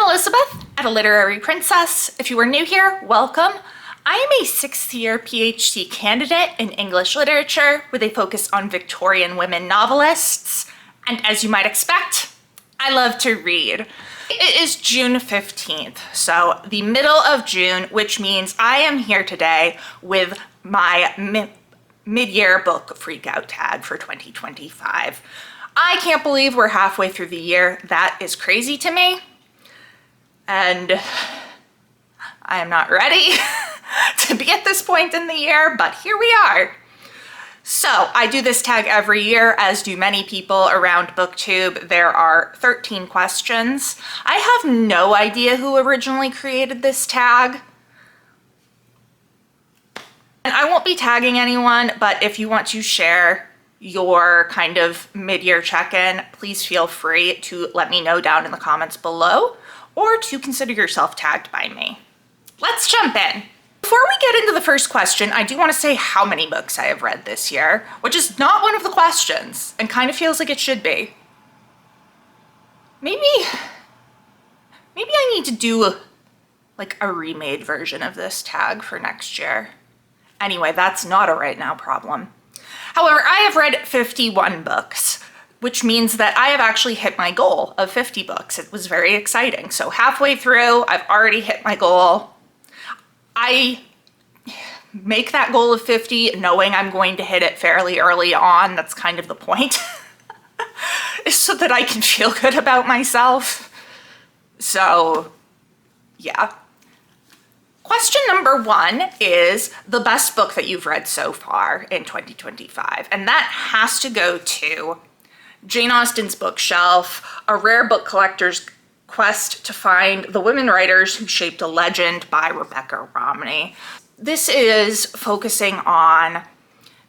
Elizabeth at A Literary Princess. If you are new here, welcome. I am a 6th-year PhD candidate in English literature with a focus on Victorian women novelists. And as you might expect, I love to read. It is June 15th, so the middle of June, which means I am here today with my mid-year book freakout tag for 2025. I can't believe we're halfway through the year. That is crazy to me. And I am not ready to be at this point in the year, but here we are. So I do this tag every year, as do many people around BookTube. There are 13 questions. I have no idea who originally created this tag. And I won't be tagging anyone, but if you want to share your kind of mid-year check-in, please feel free to let me know down in the comments below, or to consider yourself tagged by me. Let's jump in. Before we get into the first question, I do want to say how many books I have read this year, which is not one of the questions, and kind of feels like it should be. Maybe I need to do like a remade version of this tag for next year. Anyway, that's not a right now problem. However, I have read 51 books, which means that I have actually hit my goal of 50 books. It was very exciting. So halfway through, I've already hit my goal. I make that goal of 50 knowing I'm going to hit it fairly early on. That's kind of the point, is so that I can feel good about myself. So yeah. Question number 1 is the best book that you've read so far in 2025. And that has to go to Jane Austen's Bookshelf, a rare book collector's quest to find the women writers who shaped a legend by Rebecca Romney. This is focusing on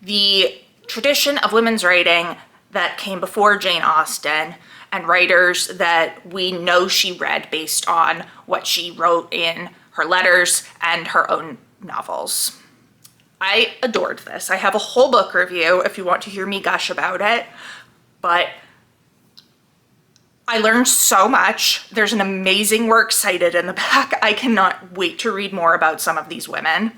the tradition of women's writing that came before Jane Austen and writers that we know she read based on what she wrote in her letters and her own novels. I adored this. I have a whole book review if you want to hear me gush about it, but I learned so much. There's an amazing works cited in the back. I cannot wait to read more about some of these women.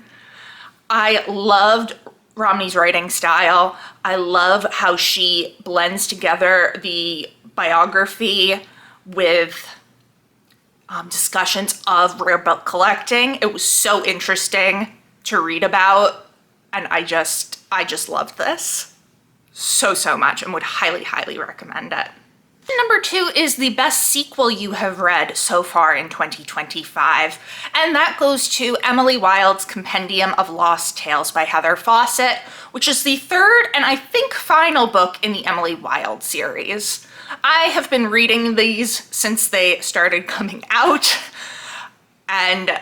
I loved Romney's writing style. I love how she blends together the biography with discussions of rare book collecting. It was so interesting to read about, and I just loved this so much and would highly recommend it. Number 2 is the best sequel you have read so far in 2025, and that goes to Emily Wilde's Compendium of Lost Tales by Heather Fawcett, which is the 3rd and I think final book in the Emily Wilde series. I have been reading these since they started coming out, and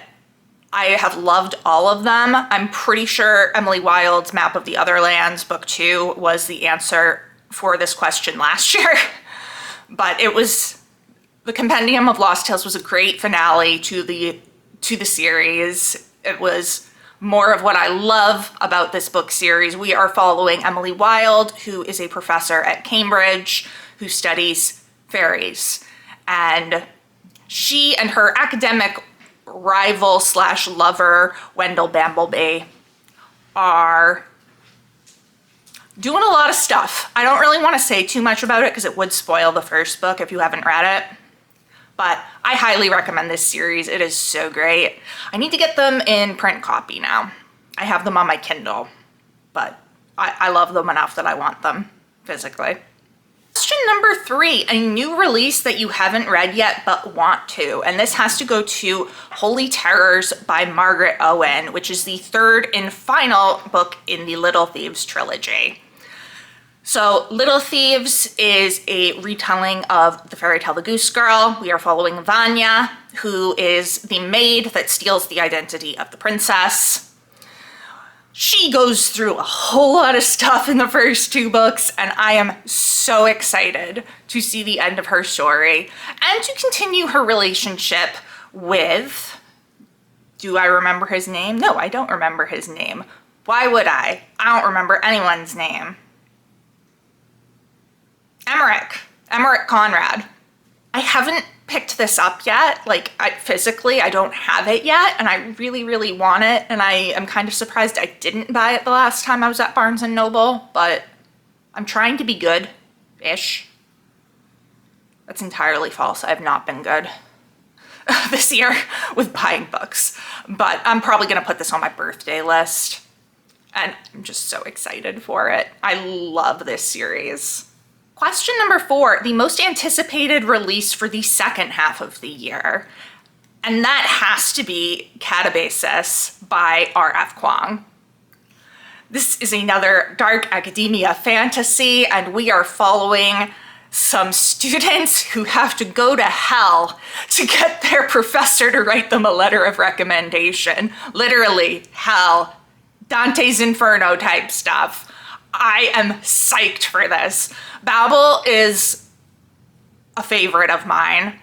I have loved all of them. I'm pretty sure Emily Wilde's Map of the Other Lands, book 2, was the answer for this question last year. But it was, the Compendium of Lost Tales was a great finale to the series. It was more of what I love about this book series. We are following Emily Wilde, who is a professor at Cambridge, who studies fairies. And she and her academic rival / lover, Wendell Bambleby, are doing a lot of stuff. I don't really want to say too much about it because it would spoil the first book if you haven't read it. But I highly recommend this series. It is so great. I need to get them in print copy now. I have them on my Kindle, but I love them enough that I want them physically. Question number 3, a new release that you haven't read yet but want to, and this has to go to Holy Terrors by Margaret Owen, which is the 3rd and final book in the Little Thieves trilogy. So Little Thieves is a retelling of the fairy tale The Goose Girl. We are following Vanya, who is the maid that steals the identity of the princess. She goes through a whole lot of stuff in the first 2 books, and I am so excited to see the end of her story and to continue her relationship with, do I remember his name? No, I don't remember his name. Why would I? I don't remember anyone's name. Emmerich Conrad. I haven't picked this up yet. Like, physically, I don't have it yet, and I really, really want it, and I am kind of surprised I didn't buy it the last time I was at Barnes & Noble, but I'm trying to be good-ish. That's entirely false. I have not been good this year with buying books, but I'm probably gonna put this on my birthday list, and I'm just so excited for it. I love this series. Question number 4, the most anticipated release for the second half of the year. And that has to be Catabasis by R.F. Kuang. This is another dark academia fantasy, and we are following some students who have to go to hell to get their professor to write them a letter of recommendation. Literally, hell. Dante's Inferno type stuff. I am psyched for this. Babel is a favorite of mine.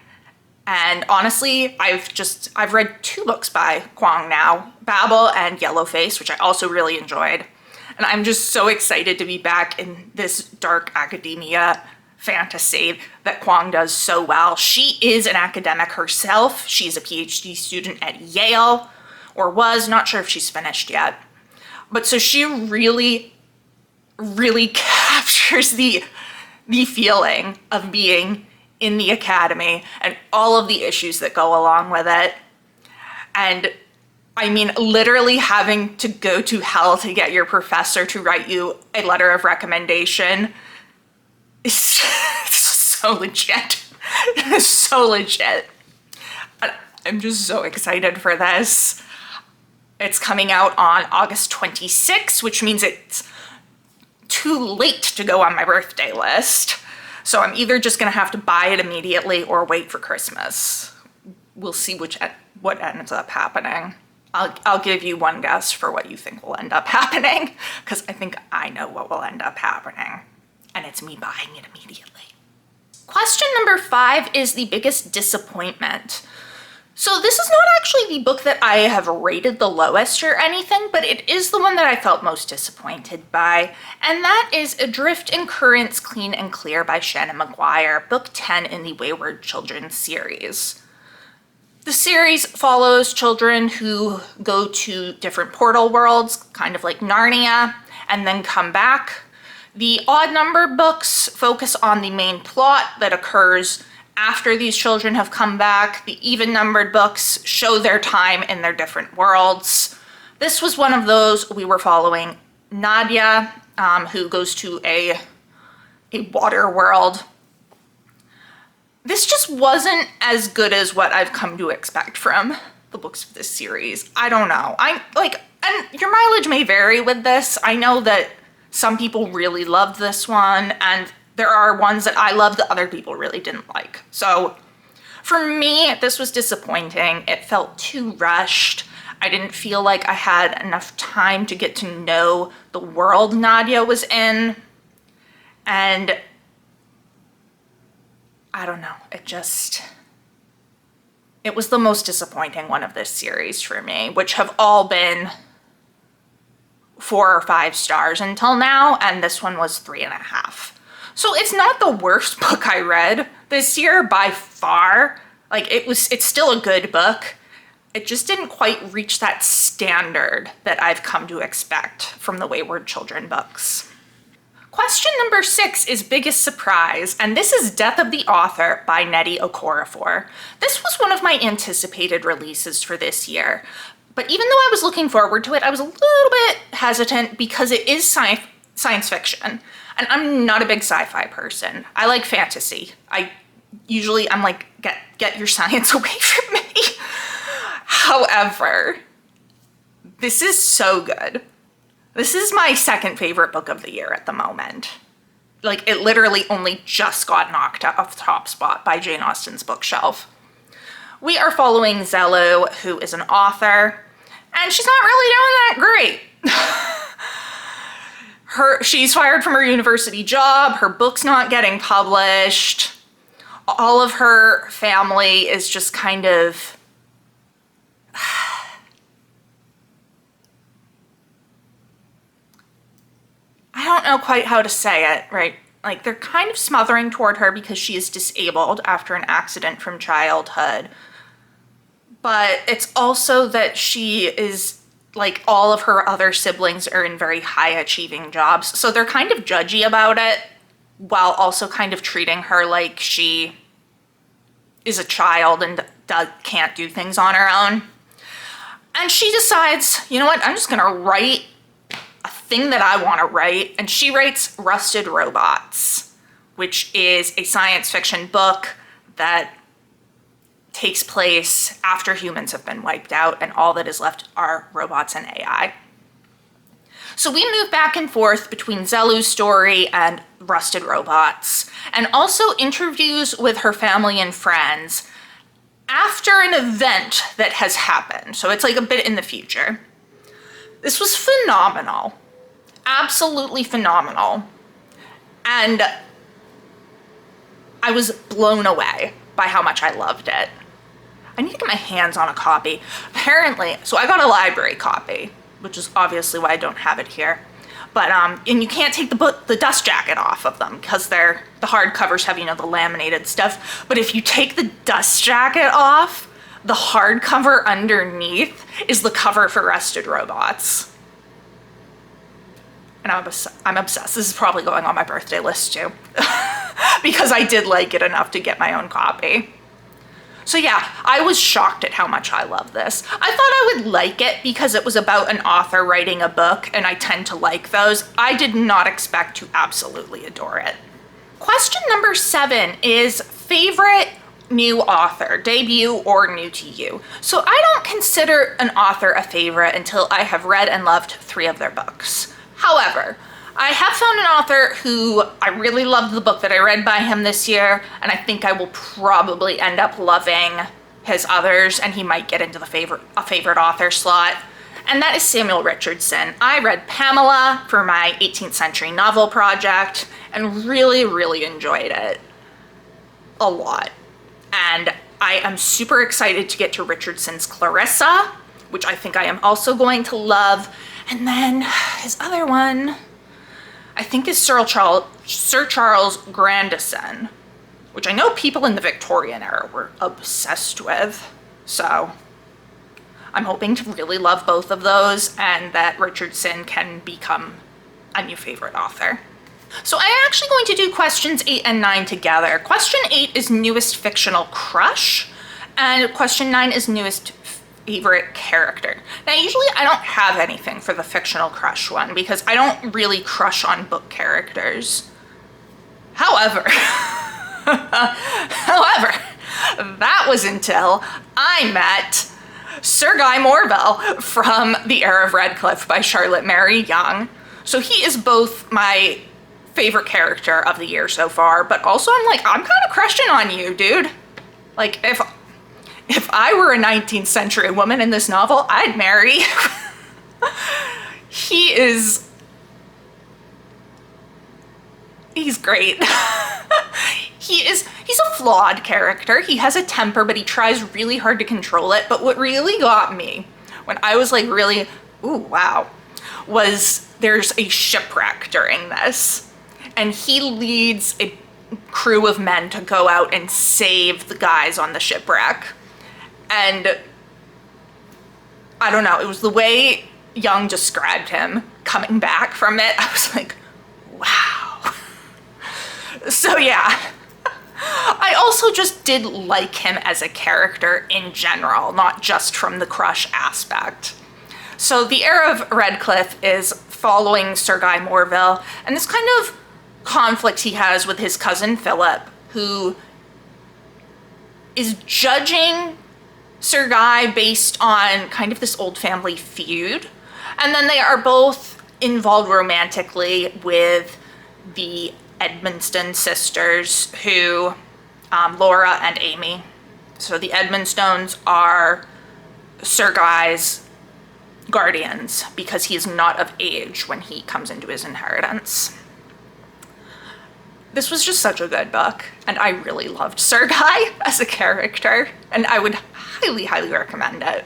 And honestly, I've read 2 books by Kuang now, Babel and Yellowface, which I also really enjoyed. And I'm just so excited to be back in this dark academia fantasy that Kuang does so well. She is an academic herself. She's a PhD student at Yale, or was, not sure if she's finished yet. But so she really captures the feeling of being in the academy and all of the issues that go along with it. And I mean, literally having to go to hell to get your professor to write you a letter of recommendation is so legit. It's so legit. I'm just so excited for this. It's coming out on August 26th, which means it's too late to go on my birthday list. So I'm either just gonna have to buy it immediately or wait for Christmas. We'll see what ends up happening. I'll give you one guess for what you think will end up happening, because I think I know what will end up happening, and it's me buying it immediately. Question number 5 is the biggest disappointment. So this is not actually the book that I have rated the lowest or anything, but it is the one that I felt most disappointed by, and that is Adrift in Currents Clean and Clear by Shannon Maguire, book 10 in the Wayward Children series. The series follows children who go to different portal worlds, kind of like Narnia, and then come back. The odd number books focus on the main plot that occurs after these children have come back. The even-numbered books show their time in their different worlds. This was one of those. We were following Nadia, who goes to a water world. This just wasn't as good as what I've come to expect from the books of this series. I don't know. And your mileage may vary with this. I know that some people really loved this one, and there are ones that I love that other people really didn't like. So for me, this was disappointing. It felt too rushed. I didn't feel like I had enough time to get to know the world Nadia was in. And I don't know, it was the most disappointing one of this series for me, which have all been 4 or 5 stars until now, and this one was 3.5. So it's not the worst book I read this year by far. It's still a good book. It just didn't quite reach that standard that I've come to expect from the Wayward Children books. Question number 6 is biggest surprise, and this is Death of the Author by Nnedi Okorafor. This was one of my anticipated releases for this year, but even though I was looking forward to it, I was a little bit hesitant because it is science fiction. And I'm not a big sci-fi person. I like fantasy. I'm like, get your science away from me. However, this is so good. This is my second favorite book of the year at the moment. It literally only just got knocked off the top spot by Jane Austen's bookshelf. We are following Zellu, who is an author, and she's not really doing that great. She's fired from her university job, her book's not getting published, all of her family is just kind of... I don't know quite how to say it, right? like they're kind of smothering toward her because she is disabled after an accident from childhood. But it's also that she is, like, all of her other siblings are in very high achieving jobs. So they're kind of judgy about it while also kind of treating her like she is a child and can't do things on her own. And she decides, you know what, I'm just gonna write a thing that I want to write. And she writes Rusted Robots, which is a science fiction book that takes place after humans have been wiped out and all that is left are robots and AI. So we move back and forth between Zelu's story and Rusted Robots, and also interviews with her family and friends after an event that has happened. So it's like a bit in the future. This was phenomenal. Absolutely phenomenal. And I was blown away by how much I loved it. I need to get my hands on a copy. Apparently, so I got a library copy, which is obviously why I don't have it here. But, and you can't take the dust jacket off of them because the hardcovers have, you know, the laminated stuff. But if you take the dust jacket off, the hardcover underneath is the cover for Rusted Robots. And I'm obsessed. This is probably going on my birthday list too. Because I did like it enough to get my own copy. So yeah, I was shocked at how much I love this. I thought I would like it because it was about an author writing a book, and I tend to like those. I did not expect to absolutely adore it. Question number 7 is favorite new author, debut or new to you. So I don't consider an author a favorite until I have read and loved 3 of their books. However, I have found an author who I really loved the book that I read by him this year, and I think I will probably end up loving his others, and he might get into a favorite author slot, and that is Samuel Richardson. I read Pamela for my 18th century novel project and really, really enjoyed it a lot. And I am super excited to get to Richardson's Clarissa, which I think I am also going to love. And then his other one, I think, is Sir Charles Grandison, which I know people in the Victorian era were obsessed with. So I'm hoping to really love both of those and that Richardson can become a new favorite author. So I'm actually going to do questions 8 and 9 together. Question 8 is newest fictional crush, and question 9 is newest favorite character. Now, usually I don't have anything for the fictional crush one because I don't really crush on book characters. However, that was until I met Sir Guy Morville from The Heir of Redcliffe by Charlotte Mary Yonge. So he is both my favorite character of the year so far, but also I'm kind of crushing on you, dude. Like, if I were a 19th century woman in this novel, I'd marry. He's great. He's a flawed character. He has a temper, but he tries really hard to control it. But what really got me when I was like really, ooh, wow, was there's a shipwreck during this. And he leads a crew of men to go out and save the guys on the shipwreck. And I don't know, it was the way Young described him coming back from it. I was like, wow. So yeah, I also just did like him as a character in general, not just from the crush aspect. So The Heir of Redcliffe is following Sir Guy Morville and this kind of conflict he has with his cousin Philip, who is judging Sir Guy based on kind of this old family feud. And then they are both involved romantically with the Edmonstone sisters, who, Laura and Amy. So the Edmonstones are Sir Guy's guardians because he is not of age when he comes into his inheritance. This was just such a good book, and I really loved Sir Guy as a character, and I would highly, highly recommend it.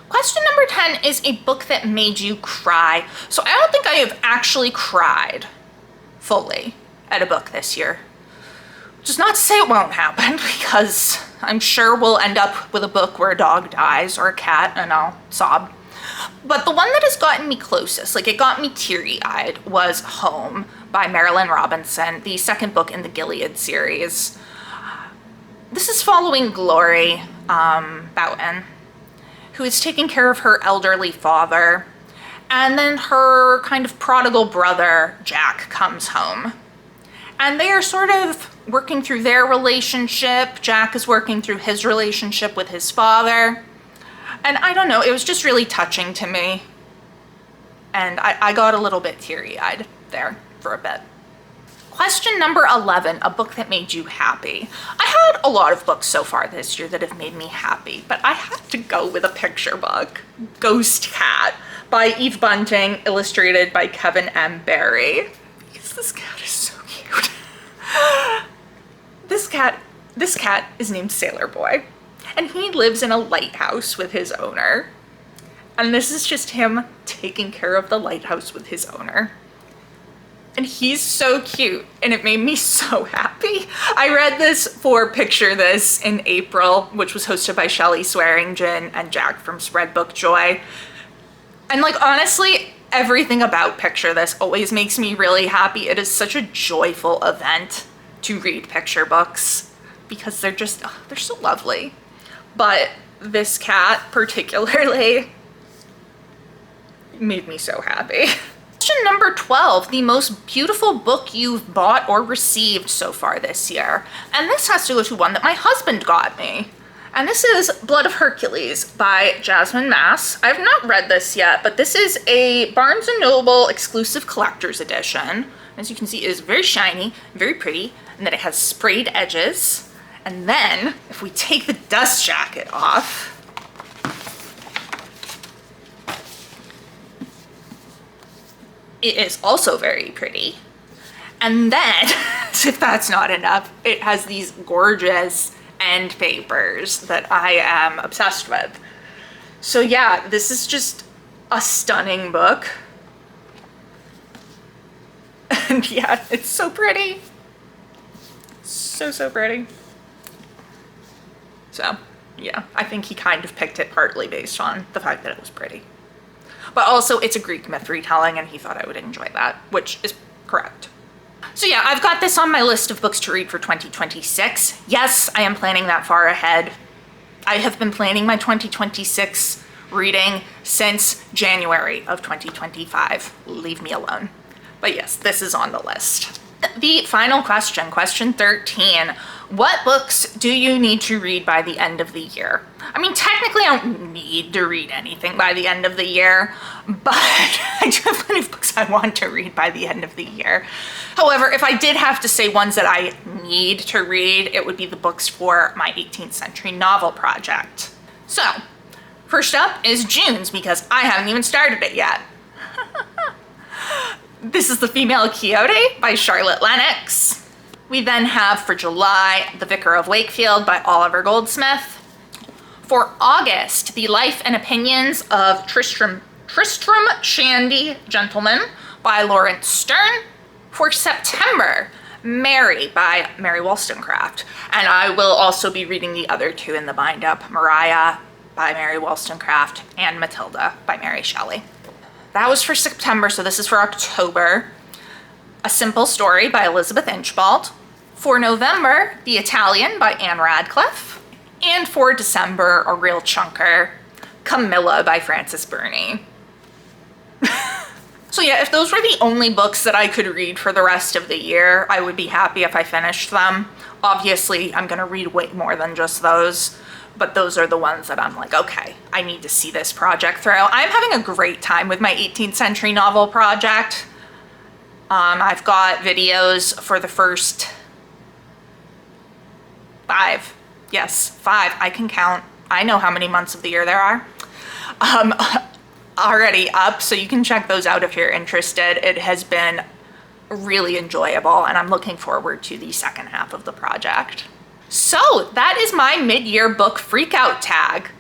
Question number 10 is a book that made you cry. So I don't think I have actually cried fully at a book this year. Which is not to say it won't happen, because I'm sure we'll end up with a book where a dog dies or a cat and I'll sob. But the one that has gotten me closest, like it got me teary-eyed, was Home by Marilyn Robinson, the second book in the Gilead series. This is following Glory Boughton, who is taking care of her elderly father, and then her kind of prodigal brother, Jack, comes home. And they are sort of working through their relationship. Jack is working through his relationship with his father. And I don't know, it was just really touching to me. And I got a little bit teary-eyed there for a bit. Question number 11, a book that made you happy. I had a lot of books so far this year that have made me happy, but I had to go with a picture book, Ghost Cat by Eve Bunting, illustrated by Kevin M. Barry. Because this cat is so cute. This cat is named Sailor Boy, and he lives in a lighthouse with his owner. And this is just him taking care of the lighthouse with his owner. And he's so cute, and it made me so happy. I read this for Picture This in April, which was hosted by Shelley Swearingen and Jack from Spread Book Joy. And like, honestly, everything about Picture This always makes me really happy. It is such a joyful event to read picture books because they're just, they're so lovely. But this cat particularly made me so happy. Question number 12, the most beautiful book you've bought or received so far this year. And this has to go to one that my husband got me. And this is Blood of Hercules by Jasmine Mass. I've not read this yet, but this is a Barnes & Noble exclusive collector's edition. As you can see, it is very shiny, very pretty, and then it has sprayed edges. And then, if we take the dust jacket off, it is also very pretty. And then, as if that's not enough, it has these gorgeous end papers that I am obsessed with. So yeah, this is just a stunning book. And yeah, it's so pretty. So pretty. So yeah, I think he kind of picked it partly based on the fact that it was pretty. But also it's a Greek myth retelling and he thought I would enjoy that, which is correct. So yeah, I've got this on my list of books to read for 2026. Yes, I am planning that far ahead. I have been planning my 2026 reading since January of 2025. Leave me alone. But yes, this is on the list. The final question, question 13. What books do you need to read by the end of the year? I mean, technically I don't need to read anything by the end of the year, but I do have plenty of books I want to read by the end of the year. However, if I did have to say ones that I need to read, it would be the books for my 18th century novel project. So, first up is June's, because I haven't even started it yet. This is The Female Quixote by Charlotte Lennox. We then have for July, The Vicar of Wakefield by Oliver Goldsmith. For August, The Life and Opinions of Tristram Shandy Gentleman by Lawrence Stern. For September, Mary by Mary Wollstonecraft. And I will also be reading the other two in the bind-up, Mariah by Mary Wollstonecraft and Matilda by Mary Shelley. That was for September, so this is for October. A Simple Story by Elizabeth Inchbald. For November, The Italian by Anne Radcliffe. And for December, a real chunker, Camilla by Frances Burney. So yeah, if those were the only books that I could read for the rest of the year, I would be happy if I finished them. Obviously, I'm gonna read way more than just those, but those are the ones that I'm like, okay, I need to see this project through. I'm having a great time with my 18th century novel project. I've got videos for the first 5. Yes, 5, I can count. I know how many months of the year there are. Already up, so you can check those out if you're interested. It has been really enjoyable, and I'm looking forward to the second half of the project. So that is my mid-year book freakout tag.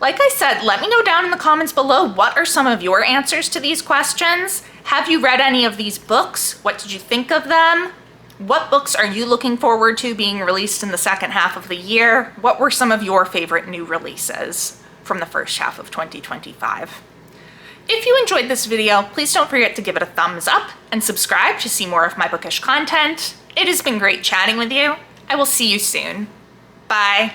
Like I said, let me know down in the comments below, what are some of your answers to these questions? Have you read any of these books? What did you think of them? What books are you looking forward to being released in the second half of the year? What were some of your favorite new releases from the first half of 2025? If you enjoyed this video, please don't forget to give it a thumbs up and subscribe to see more of my bookish content. It has been great chatting with you. I will see you soon. Bye.